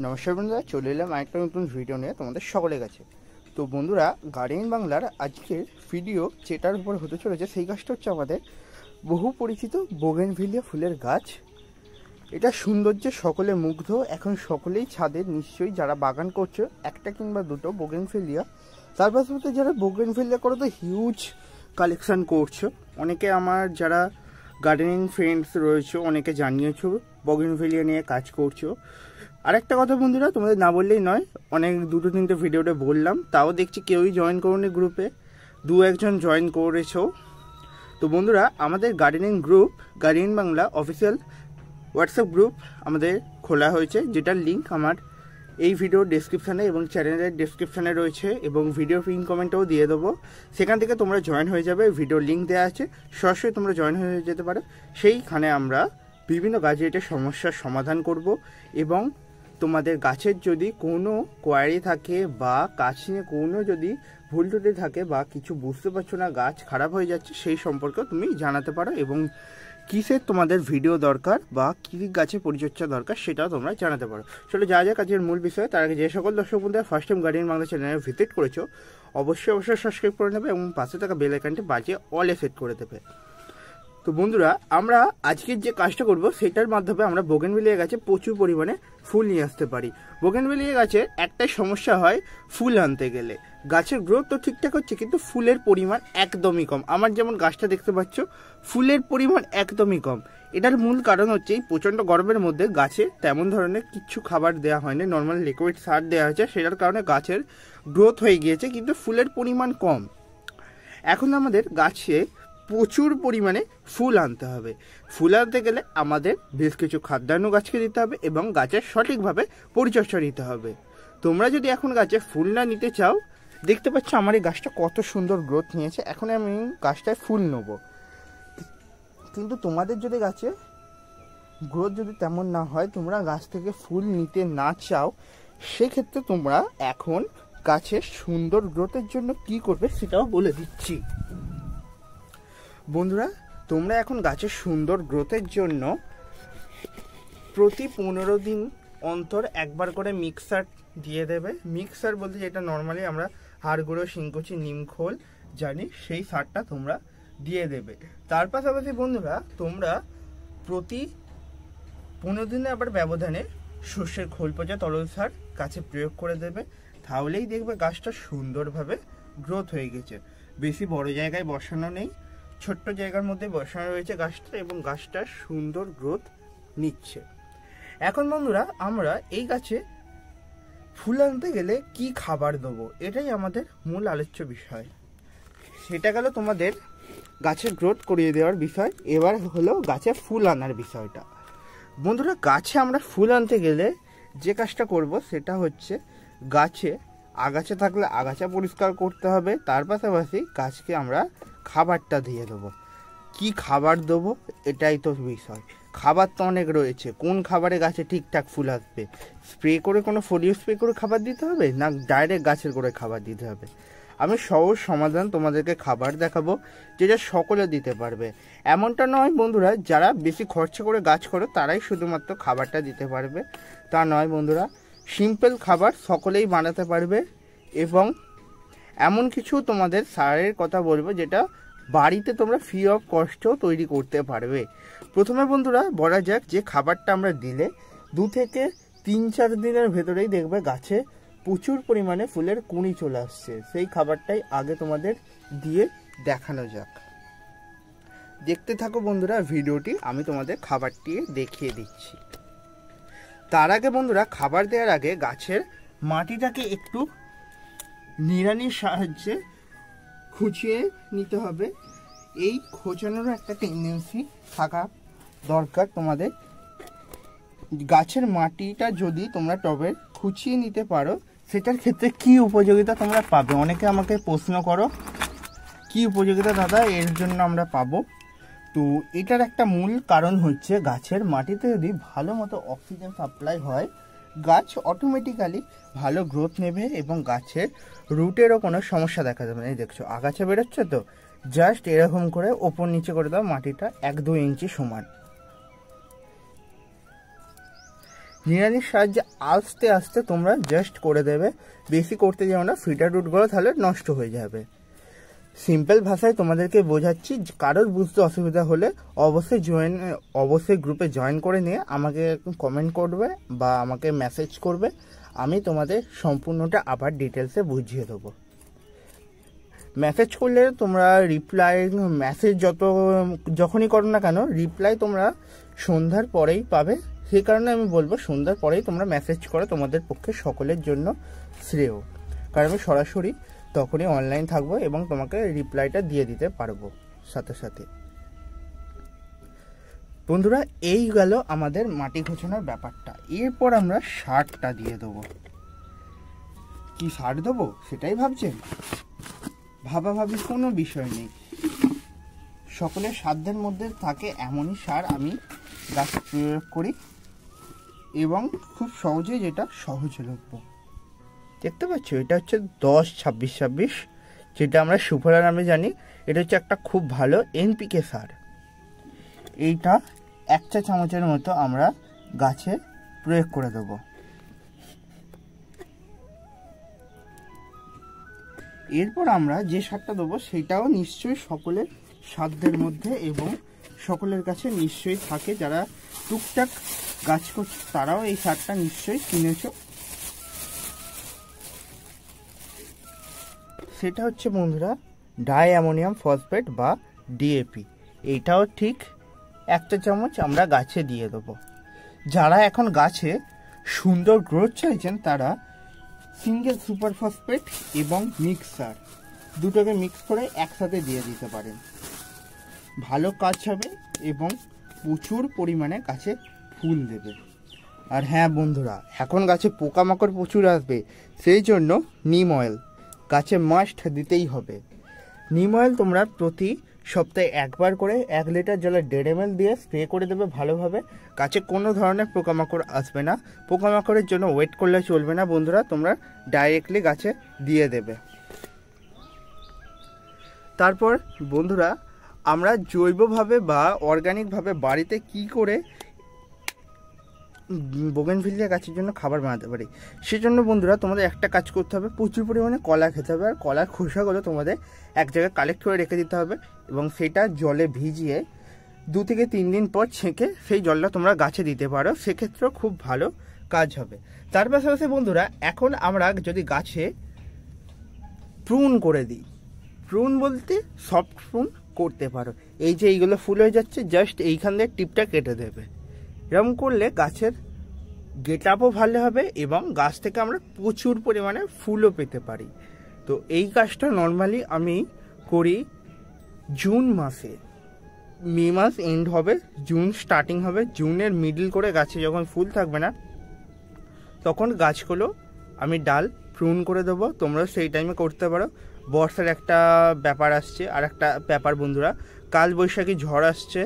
নমস্কার বন্ধুরা, চলে এলাম একটা নতুন ভিডিও নিয়ে তোমাদের সকলের কাছে। তো বন্ধুরা, গার্ডেন বাংলার আজকের ভিডিও যেটার উপর হতে চলেছে সেই গাছটা হচ্ছে আমাদের বহু পরিচিত বোগেনভিলিয়া ফুলের গাছ। এটা সৌন্দর্যে সকলে মুগ্ধ। এখন সকলেই ছাদে নিশ্চয়ই যারা বাগান করছে একটা কিংবা দুটো বোগেনভিলিয়া, তার পাশাপাশি যারা বোগেনভিলিয়া করে তো হিউজ কালেকশন করছো। অনেকে আমার যারা গার্ডেনিং ফ্রেন্ডস রয়েছে অনেকে জানিয়েছো বোগেনভিলিয়া নিয়ে কাজ করছো। আরেকটা কথা বন্ধুরা, তোমাদের না বললেই নয়, অনেক দুটো তিনটে ভিডিওতে বললাম, তাও দেখছি কেউই জয়েন করোনি গ্রুপে, দু একজন জয়েন করেছো। তো বন্ধুরা, আমাদের gardening group garden Bangla official WhatsApp group আমাদের খোলা হয়েছে, যেটার লিঙ্ক আমার এই ভিডিও ডেসক্রিপশানে এবং চ্যানেলের ডেসক্রিপশানে রয়েছে এবং ভিডিও পিন কমেন্টেও দিয়ে দেবো। সেখান থেকে তোমরা জয়েন হয়ে যাবে, ভিডিওর লিঙ্ক দেওয়া আছে, সরাসরি তোমরা জয়েন হয়ে যেতে পারো। সেইখানে আমরা বিভিন্ন গাছের সমস্যার সমাধান করব এবং তোমাদের গাছের যদি কোনো কোয়ারি থাকে বা গাছ নিয়ে কোনো যদি ভুল ত্রুটি থাকে বা কিছু বুঝতে পারছো না, গাছ খারাপ হয়ে যাচ্ছে, সেই সম্পর্কে তুমি জানাতে পারো এবং কিসের তোমাদের ভিডিও দরকার বা কী গাছে পরিচর্যা দরকার সেটাও তোমরা জানাতে পারো। চলো যা যা কাজের মূল বিষয়, তার আগে যে সকল দর্শক বন্ধুরা ফার্স্ট টাইম গার্ডেন বাংলা চ্যানেলে ভিজিট করেছো অবশ্যই সাবস্ক্রাইব করে নেবে এবং পাশে থাকা বেল আইকনটি বাজিয়ে অলে সেট করে দেবে। তো বন্ধুরা, আমরা আজকের যে কাজটা করব সেটার মাধ্যমে আমরা বোগেনভিলিয়া গাছে প্রচুর পরিমাণে ফুল নিয়ে আসতে পারি। বোগেনভিলিয়া গাছের একটাই সমস্যা হয়, ফুল আনতে গেলে গাছের গ্রোথ তো ঠিকঠাক হচ্ছে কিন্তু ফুলের পরিমাণ একদমই কম। আমার যেমন গাছটা দেখতে পাচ্ছ, ফুলের পরিমাণ একদমই কম। এটার মূল কারণ হচ্ছে এই প্রচণ্ড গরমের মধ্যে গাছে তেমন ধরনের কিছু খাবার দেওয়া হয়নি, নর্মাল লিকুইড সার দেওয়া হয়েছে, সেটার কারণে গাছের গ্রোথ হয়ে গিয়েছে কিন্তু ফুলের পরিমাণ কম। এখন আমাদের গাছে প্রচুর পরিমাণে ফুল আনতে হবে। ফুল আনতে গেলে আমাদের বেশ কিছু খাদ্যান্ন গাছকে দিতে হবে এবং গাছের সঠিকভাবে পরিচর্যা নিতে হবে। তোমরা যদি এখন গাছে ফুল না নিতে চাও, দেখতে পাচ্ছ আমার এই গাছটা কত সুন্দর গ্রোথ নিয়েছে, এখন আমি গাছটায় ফুল নেব। কিন্তু তোমাদের যদি গাছে গ্রোথ যদি তেমন না হয়, তোমরা গাছ থেকে ফুল নিতে না চাও, সেক্ষেত্রে তোমরা এখন গাছের সুন্দর গ্রোথের জন্য কি করবে সেটাও বলে দিচ্ছি। বন্ধুরা, তোমরা এখন গাছের সুন্দর গ্রোথের জন্য প্রতি 15 দিন অন্তর একবার করে মিক্সার দিয়ে দেবে। মিক্সার বলতে যেটা নর্মালি আমরা হাড় গুঁড়ো, শিংকুচি, নিমখোল জানি, সেই সারটা তোমরা দিয়ে দেবে। তার পাশাপাশি বন্ধুরা, তোমরা প্রতি 15 দিনে আবার ব্যবধানে সর্ষের খোল পচা তরল সার গাছে প্রয়োগ করে দেবে। তাহলেই দেখবে গাছটা সুন্দরভাবে গ্রোথ হয়ে গেছে। বেশি বড় জায়গায় বসানো নেই, ছোট্ট জায়গার মধ্যে বসানো রয়েছে গাছটা এবং গাছটা সুন্দর গ্রোথ নিচ্ছে। এখন বন্ধুরা, আমরা এই গাছে ফুল আনতে গেলে কি খাবার দেবো, এটাই আমাদের মূল আলোচ্য বিষয়। সেটা গেল তোমাদের গাছের গ্রোথ করিয়ে দেওয়ার বিষয়। এবার হলো গাছে ফুল আনার বিষয়টা। বন্ধুরা, গাছে আমরা ফুল আনতে গেলে যে কাজটা করব সেটা হচ্ছে গাছে আগাছা থাকলে আগাছা পরিষ্কার করতে হবে। তার পাশাপাশি গাছকে আমরা খাবারটা দিয়ে দেবো। কি খাবার দেবো এটাই তো বিষয়। খাবার তো অনেক রয়েছে, কোন খাবারে গাছে ঠিকঠাক ফুল আসবে? স্প্রে করে কোনো ফোলিও স্প্রে করে খাবার দিতে হবে, না ডাইরেক্ট গাছের করে খাবার দিতে হবে? আমি সহজ সমাধান তোমাদেরকে খাবার দেখাবো যেটা সকলে দিতে পারবে। এমনটা নয় বন্ধুরা, যারা বেশি খরচা করে গাছ করো তারাই শুধুমাত্র খাবারটা দিতে পারবে, তা নয় বন্ধুরা। সিম্পল খাবার সকলেই বানাতে পারবে এবং এমন কিছু তোমাদের সারের কথা বলবো যেটা বাড়িতে তোমরা ফ্রি অফ কস্টও তৈরি করতে পারবে। প্রথমে বন্ধুরা বলা যাক যে খাবারটা আমরা দিলে 2 থেকে 3-4 দিনের ভেতরেই দেখবে গাছে প্রচুর পরিমাণে ফুলের কুঁড়ি চলে আসছে। সেই খাবারটাই আগে তোমাদের দিয়ে দেখানো যাক। দেখতে থাকো বন্ধুরা ভিডিওটি, আমি তোমাদের খাবারটি দেখিয়ে দিচ্ছি। তার আগে বন্ধুরা, খাবার দেওয়ার আগে গাছের মাটিটাকে একটু নিড়ানির সাহায্যে খুঁচিয়ে নিতে হবে। এই খোঁচানোর একটা টেন্ডেন্সি থাকা দরকার তোমাদের। গাছের মাটিটা যদি তোমরা টবে খুঁচিয়ে নিতে পারো, সেটার ক্ষেত্রে কি উপযোগিতা তোমরা পাবে? অনেকে আমাকে প্রশ্ন করো কি উপযোগিতা দাদা এর জন্য আমরা পাবো। তো এটার একটা মূল কারণ হচ্ছে গাছের মাটিতে যদি ভালো মতো অক্সিজেন সাপ্লাই হয়, গাছ অটোমেটিক্যালি ভালো গ্রোথ নেবে এবং গাছের রুটেরও কোনো সমস্যা দেখা যাবে না। এই দেখছো আগাছা বেরোচ্ছে, তো জাস্ট এরকম করে ওপর নিচে করে দাও মাটিটা 1-2 ইঞ্চি সমান। নিড়ানির সাহায্যে আস্তে আস্তে তোমরা জাস্ট করে দেবে, বেশি করতে যাও না, ফিটার রুটগুলো তাহলে নষ্ট হয়ে যাবে। সিম্পল ভাষায় তোমাদেরকে বোঝাচ্ছি, কারোর বুঝতে অসুবিধা হলে অবশ্যই গ্রুপে জয়েন করে নিয়ে আমাকে কমেন্ট করবে বা আমাকে মেসেজ করবে, আমি তোমাদের সম্পূর্ণটা আবার ডিটেলসে বুঝিয়ে দেবো। মেসেজ করলে তোমরা মেসেজ যখনই করো না কেন রিপ্লাই তোমরা সন্ধ্যার পরেই পাবে। সেই কারণে আমি বলবো সন্ধ্যার পরেই তোমরা মেসেজ করো, তোমাদের পক্ষে সকলের জন্য শ্রেয়। কারণ আমি সরাসরি তখনই অনলাইন থাকবো এবং তোমাকে রিপ্লাইটা দিয়ে দিতে পারবো সাথে সাথে। বন্ধুরা, এই গেল আমাদের মাটি ঘোচানোর ব্যাপারটা। এরপর আমরা সারটা দিয়ে দেবো। কি সার দেবো সেটাই ভাবছেন? ভাবাভাবির কোনো বিষয় নেই, সকলের সাধ্যের মধ্যে থাকে এমনই সার আমি গাছে প্রয়োগ করি এবং খুব সহজে, যেটা সহজলভ্য। দেখতে পাচ্ছ, এটা হচ্ছে 10-26-26, যেটা আমরা সুফলা নামে জানি। এটা হচ্ছে একটা খুব ভালো এনপিকে সার। এইটা 1 চা চামচের মতো আমরা গাছে প্রয়োগ করে দেব। এরপর আমরা যে সারটা দেবো সেটাও নিশ্চয়ই সকলের সাধ্যের মধ্যে এবং সকলের কাছে নিশ্চয়ই থাকে। যারা টুকটাক গাছ করছে তারাও এই সারটা নিশ্চয়ই কিনেছো। সেটা হচ্ছে বন্ধুরা ডাই অ্যামোনিয়াম ফসফেট বা ডিএপি। এইটাও ঠিক 1 চা চামচ আমরা গাছে দিয়ে দেবো। যারা এখন গাছে সুন্দর গ্রোথ চাইছেন তারা সিঙ্গেল সুপার ফসফেট এবং মিক্সার দুটোকে মিক্স করে একসাথে দিয়ে দিতে পারেন, ভালো কাজ হবে এবং প্রচুর পরিমাণে গাছে ফুল দেবে। আর হ্যাঁ বন্ধুরা, এখন গাছে পোকামাকড় প্রচুর আসবে, সেই জন্য নিম অয়েল গাছে মাস্ট দিতেই হবে। নিম অয়েল তোমরা প্রতি সপ্তাহে একবার করে 1 লিটার জলে 1.5 ml দিয়ে স্প্রে করে দেবে ভালোভাবে। গাছে কোনো ধরনের পোকামাকড় আসবে না। পোকামাকড়ের জন্য ওয়েট করলে চলবে না বন্ধুরা, তোমরা ডাইরেক্টলি গাছে দিয়ে দেবে। তারপর বন্ধুরা, আমরা জৈবভাবে বা অর্গানিকভাবে বাড়িতে কি করে বোগেনভিলিয়া গাছের জন্য খাবার বানাতে পারি, সেজন্য বন্ধুরা তোমাদের একটা কাজ করতে হবে, প্রচুর পরিমাণে কলা খেতে হবে। আর কলার খোসাগুলো তোমাদের এক জায়গায় কালেক্ট করে রেখে দিতে হবে এবং সেটা জলে ভিজিয়ে 2 থেকে 3 দিন পর ছেঁকে সেই জলটা তোমরা গাছে দিতে পারো, সেক্ষেত্রেও খুব ভালো কাজ হবে। তার পাশাপাশি বন্ধুরা, এখন আমরা যদি গাছে প্রুন করে দিই, প্রুন বলতে সফট প্রুন করতে পারো। এই যে এইগুলো ফুল হয়ে যাচ্ছে, জাস্ট এইখান দিয়ে টিপটা কেটে দেবে। এরকম করলে গাছের গেট আপও ভালো হবে এবং গাছ থেকে আমরা প্রচুর পরিমাণে ফুলও পেতে পারি। তো এই কাজটা নর্মালি আমি করি জুন মাসে। মে মাস এন্ড হবে, জুন স্টার্টিং হবে, জুনের মিডল করে গাছে যখন ফুল থাকবে না তখন গাছগুলো আমি ডাল প্রুন করে দেবো। তোমরা সেই টাইমে করতে পারো। বর্ষার একটা ব্যাপার আসছে, আর একটা ব্যাপার বন্ধুরা, কাল বৈশাখী ঝড় আসছে।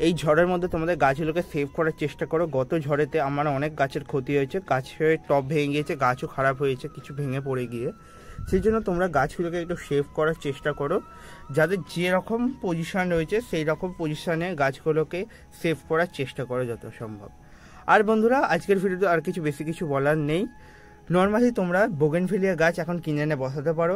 এই ঝড়ের মধ্যে তোমাদের গাছগুলোকে সেভ করার চেষ্টা করো। গত ঝড়েতে আমার অনেক গাছের ক্ষতি হয়েছে, গাছের টব ভেঙে গিয়েছে, গাছও খারাপ হয়েছে কিছু ভেঙে পড়ে গিয়ে। সেই জন্য তোমরা গাছগুলোকে একটু সেভ করার চেষ্টা করো, যাদের যেরকম পজিশন রয়েছে সেই রকম পজিশনে গাছগুলোকে সেভ করার চেষ্টা করো যত সম্ভব। আর বন্ধুরা, আজকের ভিডিওতে আর বেশি কিছু বলার নেই। নর্মালি তোমরা বোগেনভিলিয়া গাছ এখন কিনে এনে বসাতে পারো।